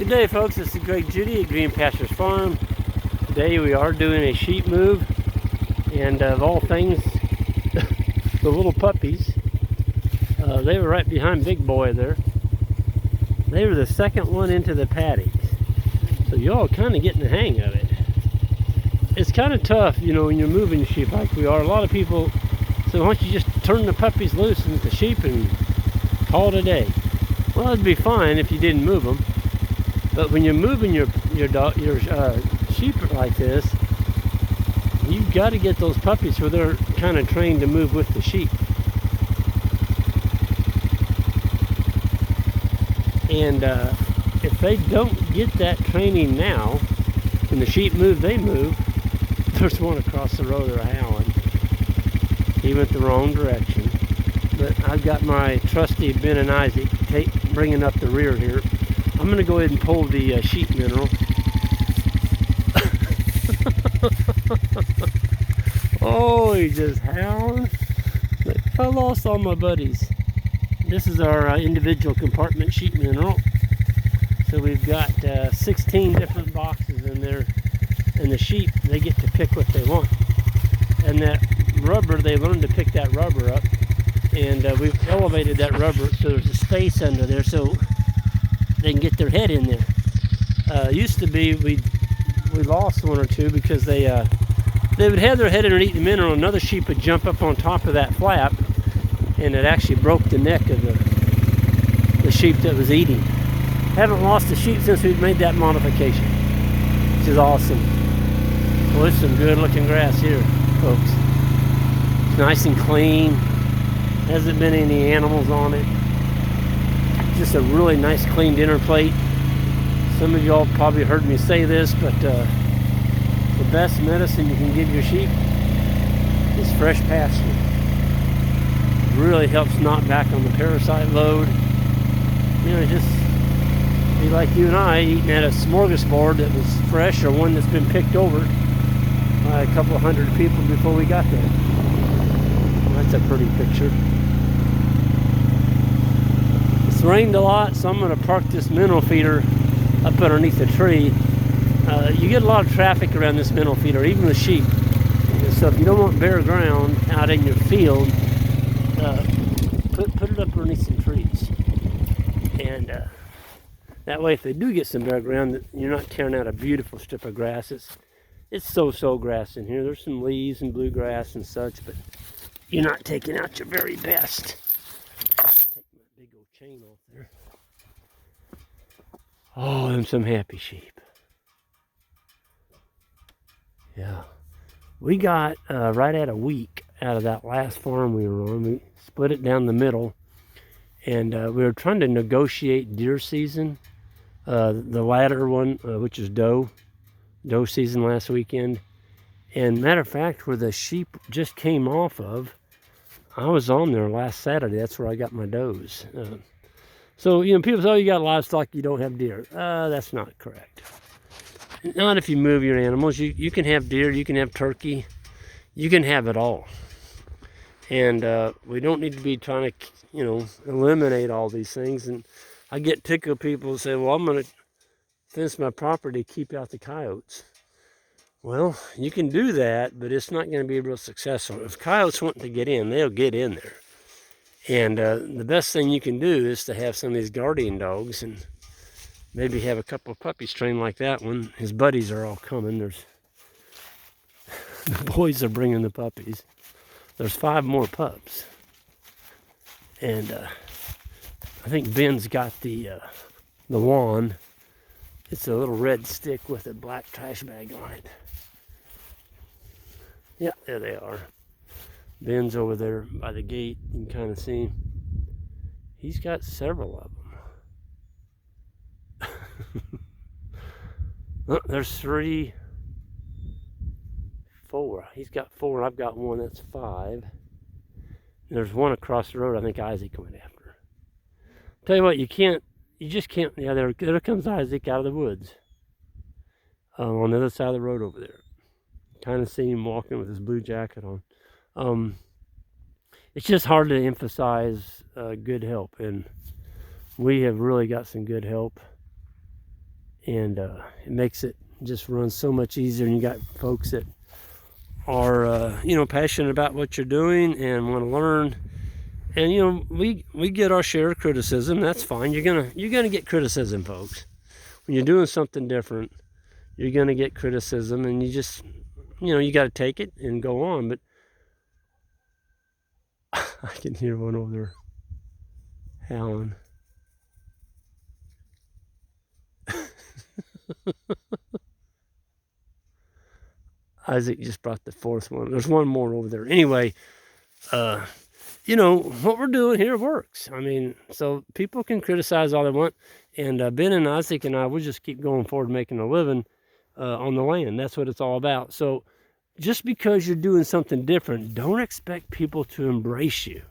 Good day, folks. This is Greg Judy at Green Pastures Farm. Today we are doing a sheep move, and of all things, the little puppies. They were right behind Big Boy there. They were the second one into the paddock, so y'all kind of getting the hang of it. It's kind of tough, you know, when you're moving sheep like we are. A lot of people say, why don't you just turn the puppies loose into the sheep and call it a day? Well, it'd be fine if you didn't move them. But when you're moving your sheep like this, you've got to get those puppies where they're kind of trained to move with the sheep. And if they don't get that training now, when the sheep move, they move. There's one across the road, they're howling. He went the wrong direction. But I've got my trusty Ben and Isaac bringing up the rear here. I'm going to go ahead and pull the sheep mineral. Oh, he's just howling. I lost all my buddies. This is our individual compartment sheep mineral. So we've got 16 different boxes in there. And the sheep, they get to pick what they want. And that rubber, they learn to pick that rubber up. And we've elevated that rubber so there's a space under there so they can get their head in there. Used to be we lost one or two because they would have their head underneath the mineral. Another sheep would jump up on top of that flap, and it actually broke the neck of the sheep that was eating. Haven't lost a sheep since we've made that modification, which is awesome. Well, there's some good looking grass here, folks. It's nice and clean. Hasn't been any animals on it. Just a really nice clean dinner plate. Some of y'all probably heard me say this, but the best medicine you can give your sheep is fresh pasture. It really helps knock back on the parasite load. You know, just be like you and I eating at a smorgasbord that was fresh or one that's been picked over by a couple hundred people before we got there. Well, that's a pretty picture. It's rained a lot, so I'm going to park this mineral feeder up underneath the tree. You get a lot of traffic around this mineral feeder, even with sheep. So if you don't want bare ground out in your field, put it up underneath some trees. And that way, if they do get some bare ground, you're not tearing out a beautiful strip of grass. It's so-so grass in here. There's some leaves and bluegrass and such, but you're not taking out your very best. Take my big old chain off there. Oh, them some happy sheep. Yeah. We got right at a week out of that last farm we were on. We split it down the middle, and we were trying to negotiate deer season. The latter one, which is doe season last weekend. And matter of fact, where the sheep just came off of, I was on there last Saturday. That's where I got my does. So, you know, people say, oh, you got livestock, you don't have deer. That's not correct. Not if you move your animals. You can have deer, you can have turkey, you can have it all. And we don't need to be trying to, you know, eliminate all these things. And I get tickled people who say, well, I'm going to fence my property to keep out the coyotes. Well, you can do that, but it's not going to be real successful. If coyotes want to get in, they'll get in there. And the best thing you can do is to have some of these guardian dogs and maybe have a couple of puppies trained like that one. His buddies are all coming. The boys are bringing the puppies. There's 5 more pups. And I think Ben's got the wand. It's a little red stick with a black trash bag on it. Yeah, there they are. Ben's over there by the gate. You can kind of see him. He's got several of them. Oh, there's 3, 4. He's got 4, I've got 1, that's 5. There's one across the road I think Isaac went after. Tell you what, you just can't, yeah, there comes Isaac out of the woods. On the other side of the road over there. Kind of see him walking with his blue jacket on. It's just hard to emphasize good help, and we have really got some good help. and it makes it just run so much easier. And you got folks that are you know, passionate about what you're doing and want to learn. And you know, we get our share of criticism. That's fine. You're gonna get criticism, folks. When you're doing something different, you're gonna get criticism, and you just, you know, you got to take it and go on. But I can hear one over there howling. Isaac just brought the fourth one. There's one more over there. Anyway, you know, what we're doing here works. I mean, so people can criticize all they want. And Ben and Isaac and I, we'll just keep going forward making a living on the land. That's what it's all about. So just because you're doing something different, don't expect people to embrace you.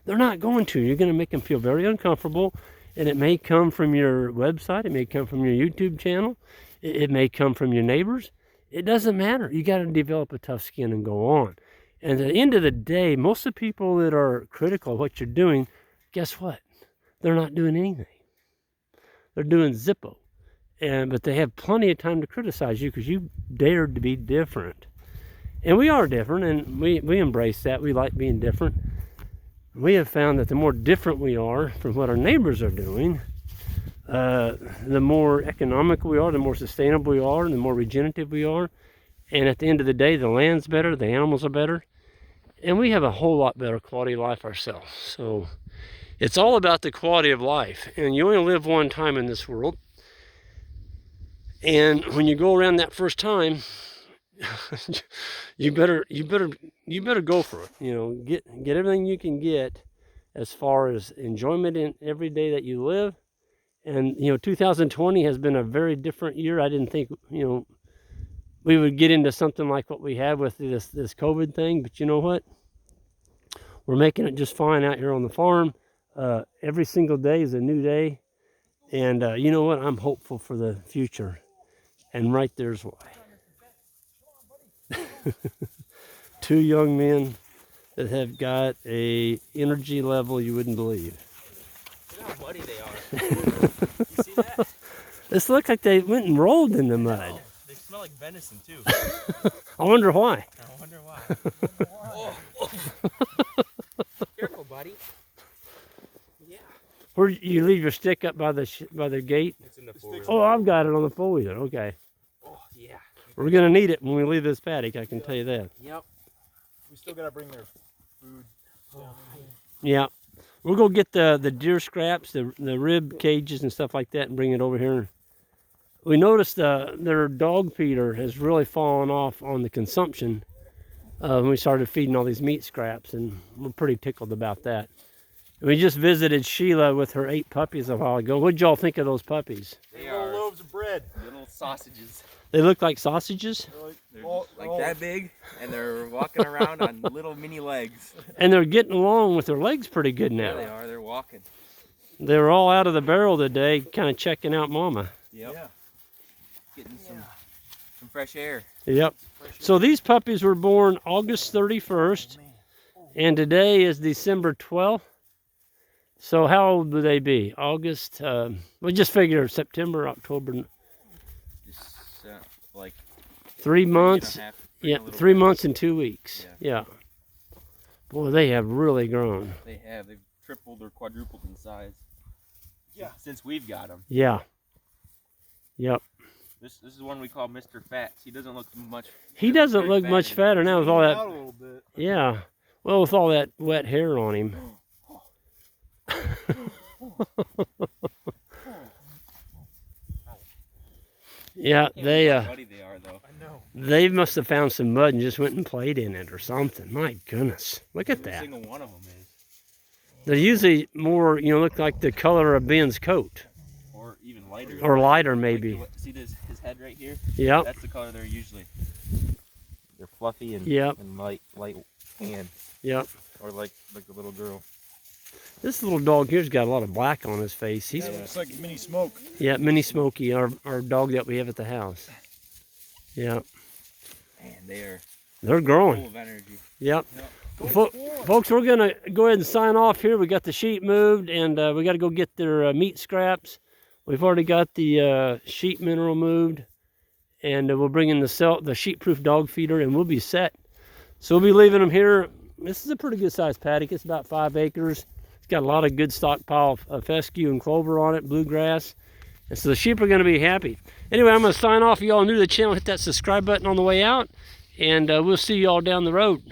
They're not going to. You're going to make them feel very uncomfortable. And it may come from your website. It may come from your YouTube channel. It may come from your neighbors. It doesn't matter. You got to develop a tough skin and go on. And at the end of the day, most of the people that are critical of what you're doing, guess what? They're not doing anything. They're doing Zippo. But they have plenty of time to criticize you because you dared to be different. And we are different, and we embrace that. We like being different. We have found that the more different we are from what our neighbors are doing, the more economical we are, the more sustainable we are, and the more regenerative we are. And at the end of the day, the land's better, the animals are better, and we have a whole lot better quality of life ourselves. So it's all about the quality of life. And you only live one time in this world. And when you go around that first time, you better go for it. You know, get everything you can get as far as enjoyment in every day that you live. And you know, 2020 has been a very different year. I didn't think, you know, we would get into something like what we have with this COVID thing, but you know what? We're making it just fine out here on the farm. Every single day is a new day, and you know what? I'm hopeful for the future, and right there's why. Two young men that have got a energy level you wouldn't believe. Look how muddy they are. You see that? This looks like they went and rolled in the mud. Oh, they smell like venison too. I wonder why. I wonder why. Oh, oh. Careful, buddy. Yeah. Where you leave your stick up by the gate? It's in the four-wheeler. Oh, I've got it on the four-wheeler. Okay. Oh, yeah. We're gonna need it when we leave this paddock. I can tell you that. Yep. We still gotta bring their food. Yeah. We'll go get the deer scraps, the rib cages and stuff like that, and bring it over here. We noticed their dog feeder has really fallen off on the consumption when we started feeding all these meat scraps, and we're pretty tickled about that. And we just visited Sheila with her 8 puppies a while ago. What'd y'all think of those puppies? They Little are loaves of bread. little sausages. They look like sausages, They're like that big, and they're walking around on little mini legs. and they're getting along with their legs pretty good now. There they are. They're walking. They're all out of the barrel today, kind of checking out Mama. Yep. Yeah. Getting some fresh air. Yep. So these puppies were born August 31st, and today is December 12th. So how old would they be? August, we just figure September, October, Just like 3 months. 3.5, Yeah, a little 3 bit. months and 2 weeks. Yeah. Boy, they have really grown. They have. They've tripled or quadrupled in size. Yeah. Since we've got them. Yeah. Yep. This is one we call Mr. Fats. He doesn't look much. He doesn't very look fat much anymore. fatter now with all Out a that. little bit. Yeah. Well, with all that wet hair on him. Yeah, Can't they believe how muddy they are though. I know. they must have found some mud and just went and played in it or something. My goodness, look at Every that. single one of them is, They're usually more, you know, look like the color of Ben's coat, or even lighter. or lighter Like maybe. see his head right here? Yep. That's the color they're usually. They're fluffy and Yep. and light tan, Yep. or like a little girl. This little dog here's got a lot of black on his face. He's That looks like mini smoke. yeah, Mini Smokey, our dog that we have at the house. Yeah, Man, they're they're full growing. of energy. Yep. Yep. Folks, we're gonna go ahead and sign off here. We got the sheep moved, and we got to go get their meat scraps. We've already got the sheep mineral moved, and we'll bring in the sheep-proof dog feeder, and we'll be set. So we'll be leaving them here. This is a pretty good sized paddock. It's about 5 acres. It's got a lot of good stockpile of fescue and clover on it, bluegrass. And so the sheep are going to be happy. Anyway, I'm going to sign off. If y'all new to the channel, hit that subscribe button on the way out. And we'll see y'all down the road.